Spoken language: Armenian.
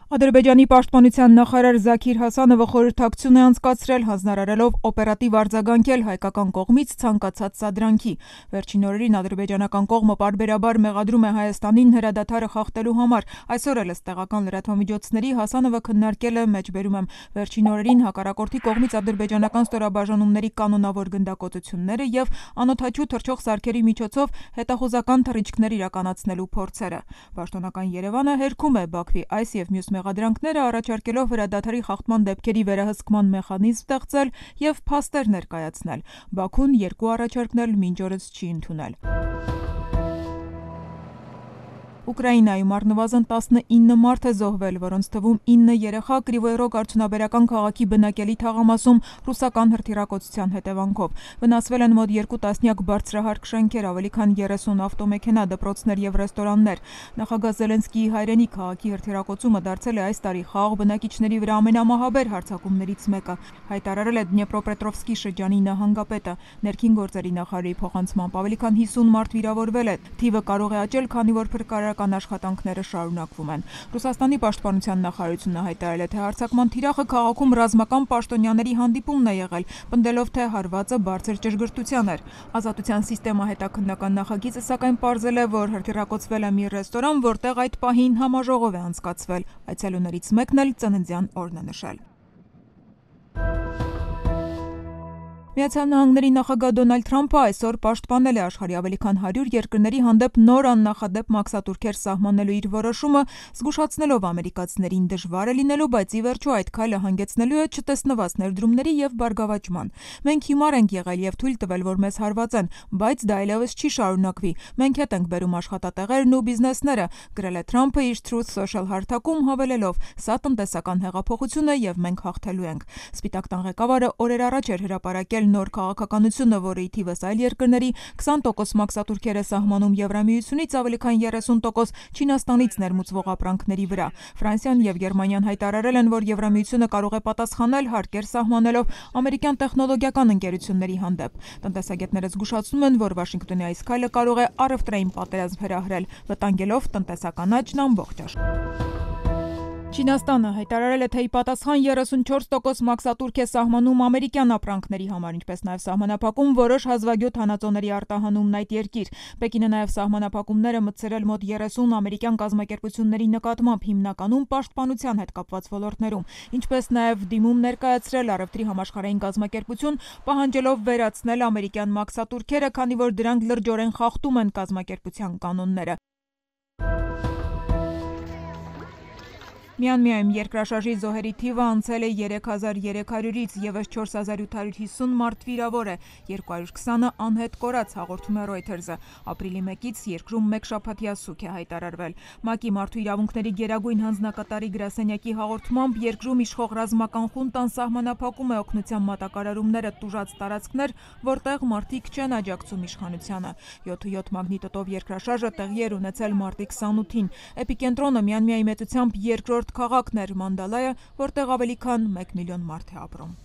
Ադրբեջանի պաշտպանության նախարար Զաքիր Հասանովը խորհրդակցություն է անցկացրել, հանձնարարելով օպերատիվ արձագանքել հայկական կողմից ցանկացած սադրանքի։ Վերջին օրերին ադրբեջանական կողմը պարբերաբար մեղադրում է Հայաստանին հրադադարը խախտելու համար։ Այսօր էլ ըստ տեղական լրատվամիջոցների Հասանովը քննարկել է վերջին օրերին հակառակորդի կողմից ադրբեջանական ստորաբաժանումների կանոնավոր գնդակոծությունները և անօդաչու թռչող սարքերի միջոցով հետախուզական թռիչքներ իրականացնելու փորձերը։ Պաշտոնական Երևանը հերքում է Բաքվի այս և մյուս մեղադրանքները, առաջարկելով հրադադարի խախտման դեպքերի վերահսկման մեխանիզմ ստեղծել և փաստեր ներկայացնել։ Բաքուն երկու առաջարկն մինչ օրս չի ընդունել։ Ուկրաինայում առնվազն 19 մարդ է զոհվել, որոնց թվում 9 երեխա Կրիվոյ Ռոգ արդյունաբերական քաղաքի բնակելի թաղամասում ռուսական հրթիռակոծության հետևանքով։ Վնասվել են մոտ 2 տասնյակ բարձրահարկ շենքեր, ավելի քան 30 ավտոմեքենա, դպրոցներ և ռեստորաններ։ Նախագահ Զելենսկիի հայրենի քաղաքի հրթիռակոծումը դարձել է այս տարի խաղաղ բնակիչների վրա ամենամահաբեր հարձակումներից մեկը, հայտարարել է Դնեպրոպետրովսկի շրջանի նահանգապետը։ Ներքին գործերի նախարարի փոխանցմամբ ավելի քան 50 մարդ վիրավորվել է։ Թիվը կարող է աճել, քանի որ փրկարարական աշխատանքները շարունակվում են։ Ռուսաստանի պաշտպանության նախարարությունը հայտարարել է, թե հարձակման թիրախը քաղաքում ռազմական պաշտոնյաների հանդիպումն է եղել, պնդելով, թե հարվածը բարձր ճշգրտության էր։ Ազատության սիստեմա հետաքննական նախագիծը սակայն պարզել է, որ հրթիռակոծվել է մի ռեստորան, որտեղ այդ պահին համաժողով է անցկացվել։ Այցելուներից մեկն էլ ծննդյան օրն է նշել։ Միացյալ Նահանգների նախագահ Դոնալդ Թրամփը այսօր պաշտպանել է աշխարհի ավելի քան 100 երկրների հանդեպ նոր աննախադեպ մաքսատուրքեր սահմանելու իր որոշումը, զգուշացնելով ամերիկացիներին դժվար է լինելու, բայց ի վերջո այդ քայլը հանգեցնելու է չտեսնված ներդրումների և բարգավաճման։ Մենք հիմար ենք եղել և թույլ տվել, որ մեզ հարվածեն, բայց դա այլևս չի շարունակվի։ Մենք հետ ենք բերում աշխատատեղերն ու բիզնեսները, գրել է Թրամփը իր Truth Social հարթակում, հավելելով. «Սա տնտեսական հեղափոխություն է և մենք հաղթելու ենք»։ Սպիտակ տան ղեկավարը օրեր առաջ էր հրապարակել նոր քաղաքականությունը, որը ի թիվս այլ երկրների 20% մաքսատուրքեր է սահմանում Եվրամիությունից, ավելի քան 30% Չինաստանից ներմուծվող ապրանքների վրա։ Ֆրանսիան և Գերմանիան հայտարարել են, որ Եվրամիությունը կարող է պատասխանել հարկեր սահմանելով ամերիկյան տեխնոլոգիական ընկերությունների հանդեպ։ Տնտեսագետները զգուշացնում են, որ Վաշինգտոնի այս քայլը կարող է առևտրային պատերազմ հրահրել, վտանգելով տնտեսական աճն ամբողջ աշխարհում։ Չինաստանը հայտարարել է, թե ի պատասխան 34% մաքսատուրք է սահմանում ամերիկյան ապրանքների համար, ինչպես նաև սահմանափակում որոշ հազվագյուտ հանածոների արտահանումն այդ երկիր։ Պեկինը նաև սահմանափակումներ է մտցրել մոտ 30 ամերիկյան կազմակերպությունների նկատմամբ, հիմնականում պաշտպանության հետ կապված ոլորտներում, ինչպես նաև դիմում ներկայացրել առևտրի համաշխարհային կազմակերպություն, պահանջելով վերացնել ամերիկյան մաքսատուրքերը, քանի որ դրանք լրջորեն խախտում են կազմակերպության կանոնները։ Մյանմարում երկրաշարժի զոհերի թիվը անցել է 3300-ից, ևս 4850 մարդ վիրավոր է, 220-ը անհետ կորած, հաղորդում է Reuters-ը։ Ապրիլի 1-ից երկրում մեկ շաբաթյա սուգ է հայտարարվել։ ՄԱԿ-ի մարդու իրավունքների գերագույն հանձնակատարի գրասենյակի հաղորդմամբ երկրում իշխող ռազմական խունտան սահմանափակում է օգնության մատակարարումները տուժած տարածքներ, որտեղ մարդիկ չեն աջակցում իշխանությանը։ 7.7 մագնիտոդով երկրաշարժը տեղի էր ունեցել մարտի 28-ին։ Էպիկենտրոնը Մյանմարի մեծությամբ երկրորդ քաղաքն էր Մանդալայը, որտեղ ավելի քան 1 միլիոն մարդ է ապրում։